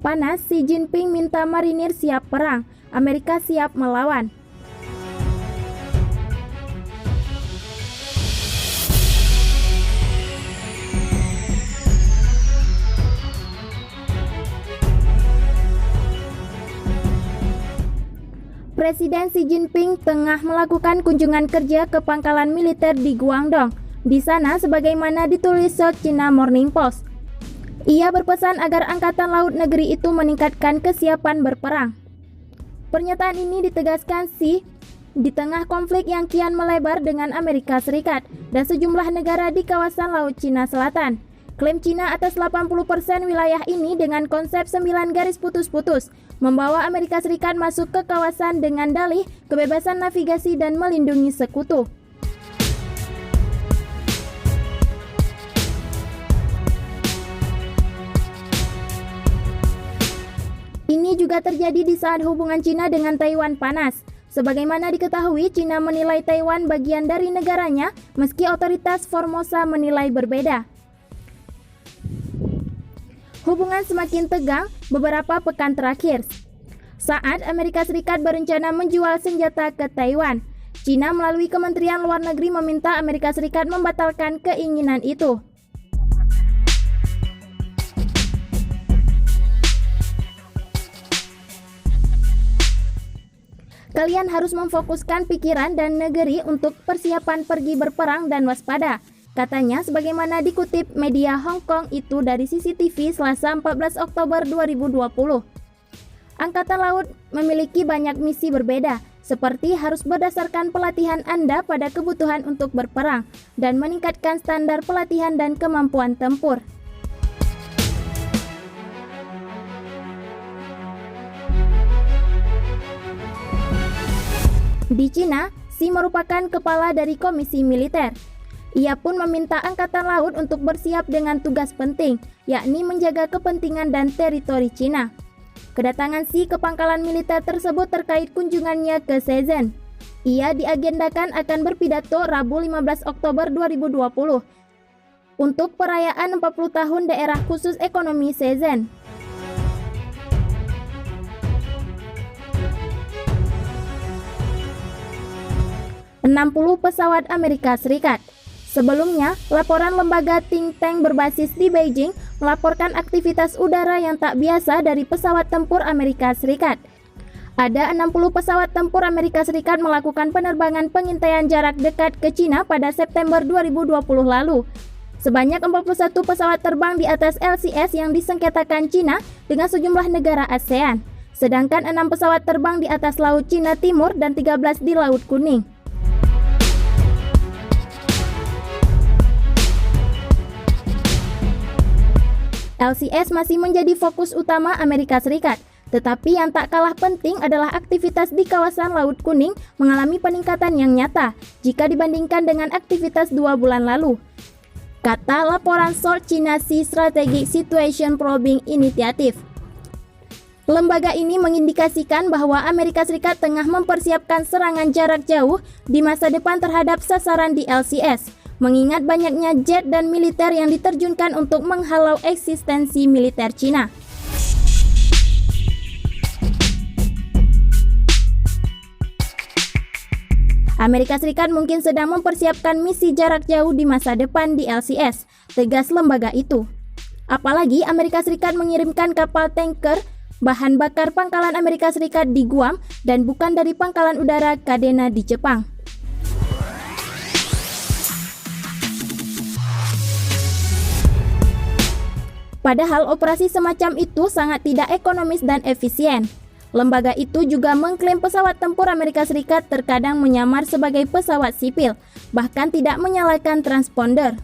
Panas, Xi Jinping minta marinir siap perang, Amerika siap melawan. Presiden Xi Jinping tengah melakukan kunjungan kerja ke pangkalan militer di Guangdong. Di sana, sebagaimana ditulis South China Morning Post, ia berpesan agar Angkatan Laut negeri itu meningkatkan kesiapan berperang. Pernyataan ini ditegaskan Xi di tengah konflik yang kian melebar dengan Amerika Serikat dan sejumlah negara di kawasan Laut Cina Selatan. Klaim Cina atas 80% wilayah ini dengan konsep 9 garis putus-putus membawa Amerika Serikat masuk ke kawasan dengan dalih kebebasan navigasi dan melindungi sekutu. Ini juga terjadi di saat hubungan Cina dengan Taiwan panas. Sebagaimana diketahui, Cina menilai Taiwan bagian dari negaranya, meski otoritas Formosa menilai berbeda. Hubungan semakin tegang beberapa pekan terakhir saat Amerika Serikat berencana menjual senjata ke Taiwan. Cina melalui Kementerian Luar Negeri meminta Amerika Serikat membatalkan keinginan itu. Kalian harus memfokuskan pikiran dan negeri untuk persiapan pergi berperang dan waspada, katanya sebagaimana dikutip media Hong Kong itu dari CCTV Selasa 14 Oktober 2020. Angkatan Laut memiliki banyak misi berbeda, seperti harus berdasarkan pelatihan Anda pada kebutuhan untuk berperang dan meningkatkan standar pelatihan dan kemampuan tempur. Di Cina, Xi merupakan kepala dari komisi militer. Ia pun meminta Angkatan Laut untuk bersiap dengan tugas penting, yakni menjaga kepentingan dan teritori Cina. Kedatangan Xi ke pangkalan militer tersebut terkait kunjungannya ke Shenzhen. Ia diagendakan akan berpidato Rabu 15 Oktober 2020 untuk perayaan 40 tahun daerah khusus ekonomi Shenzhen. 60 pesawat Amerika Serikat. Sebelumnya, laporan lembaga think tank berbasis di Beijing melaporkan aktivitas udara yang tak biasa dari pesawat tempur Amerika Serikat. Ada 60 pesawat tempur Amerika Serikat melakukan penerbangan pengintaian jarak dekat ke Cina pada September 2020 lalu. Sebanyak 41 pesawat terbang di atas LCS yang disengketakan Cina dengan sejumlah negara ASEAN, sedangkan 6 pesawat terbang di atas Laut Cina Timur dan 13 di Laut Kuning. LCS masih menjadi fokus utama Amerika Serikat, tetapi yang tak kalah penting adalah aktivitas di kawasan Laut Kuning mengalami peningkatan yang nyata jika dibandingkan dengan aktivitas 2 bulan lalu, kata laporan South China Sea Strategic Situation Probing Initiative. Lembaga ini mengindikasikan bahwa Amerika Serikat tengah mempersiapkan serangan jarak jauh di masa depan terhadap sasaran di LCS, mengingat banyaknya jet dan militer yang diterjunkan untuk menghalau eksistensi militer Cina. Amerika Serikat mungkin sedang mempersiapkan misi jarak jauh di masa depan di LCS, tegas lembaga itu. Apalagi Amerika Serikat mengirimkan kapal tanker bahan bakar pangkalan Amerika Serikat di Guam dan bukan dari pangkalan udara Kadena di Jepang. Padahal operasi semacam itu sangat tidak ekonomis dan efisien. Lembaga itu juga mengklaim pesawat tempur Amerika Serikat terkadang menyamar sebagai pesawat sipil, bahkan tidak menyalakan transponder.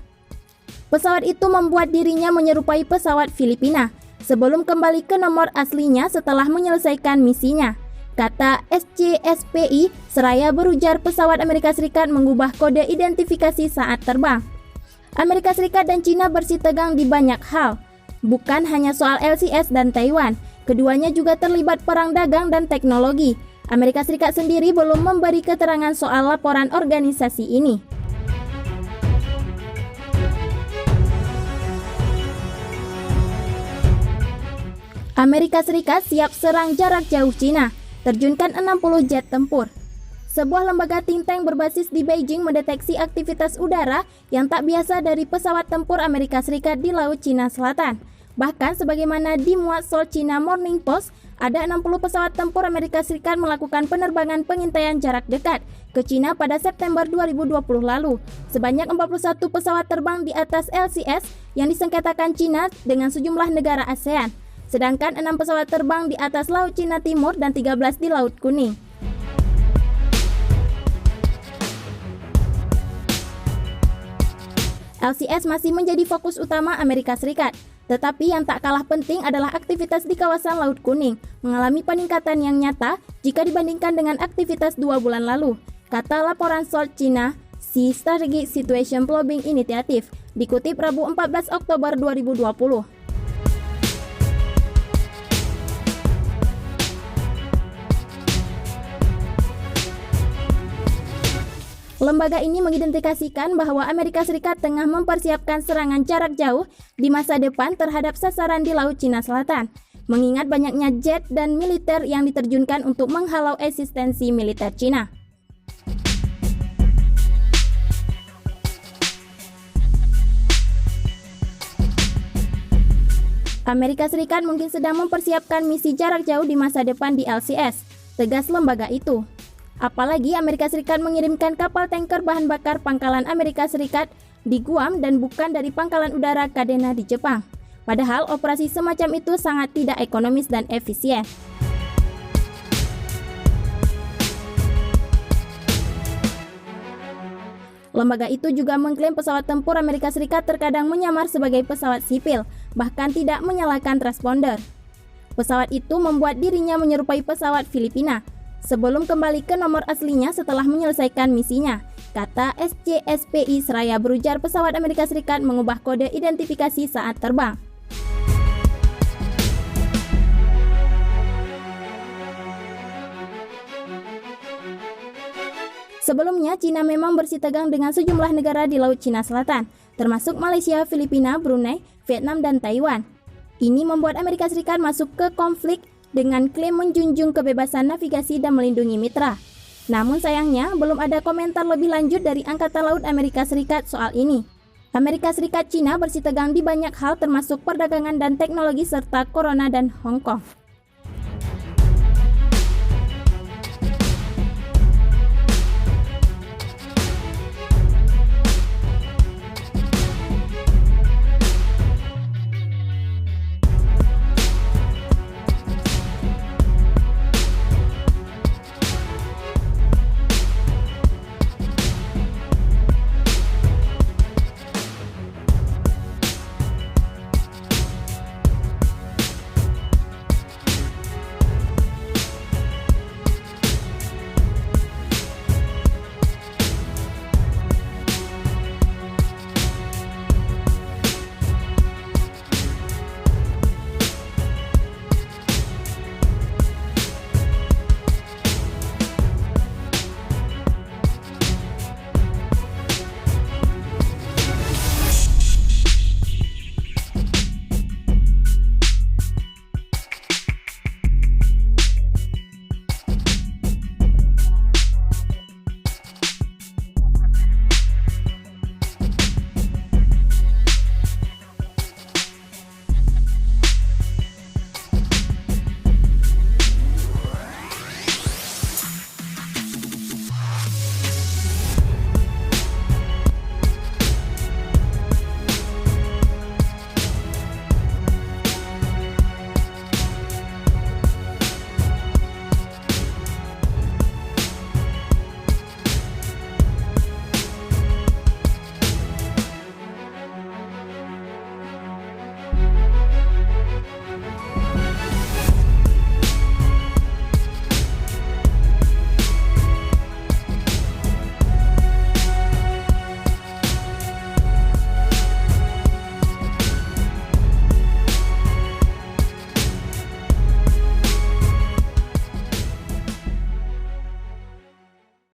Pesawat itu membuat dirinya menyerupai pesawat Filipina, sebelum kembali ke nomor aslinya setelah menyelesaikan misinya, kata SCSPI, seraya berujar pesawat Amerika Serikat mengubah kode identifikasi saat terbang. Amerika Serikat dan Cina bersitegang di banyak hal. Bukan hanya soal LCS dan Taiwan, keduanya juga terlibat perang dagang dan teknologi. Amerika Serikat sendiri belum memberi keterangan soal laporan organisasi ini. Amerika Serikat siap serang jarak jauh Cina, terjunkan 60 jet tempur. Sebuah lembaga think tank berbasis di Beijing mendeteksi aktivitas udara yang tak biasa dari pesawat tempur Amerika Serikat di Laut Cina Selatan. Bahkan sebagaimana dimuat Seoul China Morning Post, ada 60 pesawat tempur Amerika Serikat melakukan penerbangan pengintaian jarak dekat ke Cina pada September 2020 lalu. Sebanyak 41 pesawat terbang di atas LCS yang disengketakan Cina dengan sejumlah negara ASEAN. Sedangkan 6 pesawat terbang di atas Laut Cina Timur dan 13 di Laut Kuning. LCS masih menjadi fokus utama Amerika Serikat, tetapi yang tak kalah penting adalah aktivitas di kawasan Laut Kuning, mengalami peningkatan yang nyata jika dibandingkan dengan aktivitas 2 bulan lalu, kata laporan Seoul China Sea Strategic Situation Planning Initiative, dikutip Rabu 14 Oktober 2020. Lembaga ini mengidentifikasikan bahwa Amerika Serikat tengah mempersiapkan serangan jarak jauh di masa depan terhadap sasaran di Laut Cina Selatan, mengingat banyaknya jet dan militer yang diterjunkan untuk menghalau eksistensi militer Cina. Amerika Serikat mungkin sedang mempersiapkan misi jarak jauh di masa depan di LCS, tegas lembaga itu. Apalagi Amerika Serikat mengirimkan kapal tanker bahan bakar pangkalan Amerika Serikat di Guam dan bukan dari pangkalan udara Kadena di Jepang. Padahal operasi semacam itu sangat tidak ekonomis dan efisien. Lembaga itu juga mengklaim pesawat tempur Amerika Serikat terkadang menyamar sebagai pesawat sipil, bahkan tidak menyalakan transponder. Pesawat itu membuat dirinya menyerupai pesawat Filipina, sebelum kembali ke nomor aslinya setelah menyelesaikan misinya, kata SCSPI seraya berujar pesawat Amerika Serikat mengubah kode identifikasi saat terbang. Sebelumnya, Cina memang bersitegang dengan sejumlah negara di Laut Cina Selatan, termasuk Malaysia, Filipina, Brunei, Vietnam, dan Taiwan. Ini membuat Amerika Serikat masuk ke konflik dengan klaim menjunjung kebebasan navigasi dan melindungi mitra. Namun sayangnya, belum ada komentar lebih lanjut dari Angkatan Laut Amerika Serikat soal ini. Amerika Serikat Cina bersitegang di banyak hal termasuk perdagangan dan teknologi serta Corona dan Hong Kong.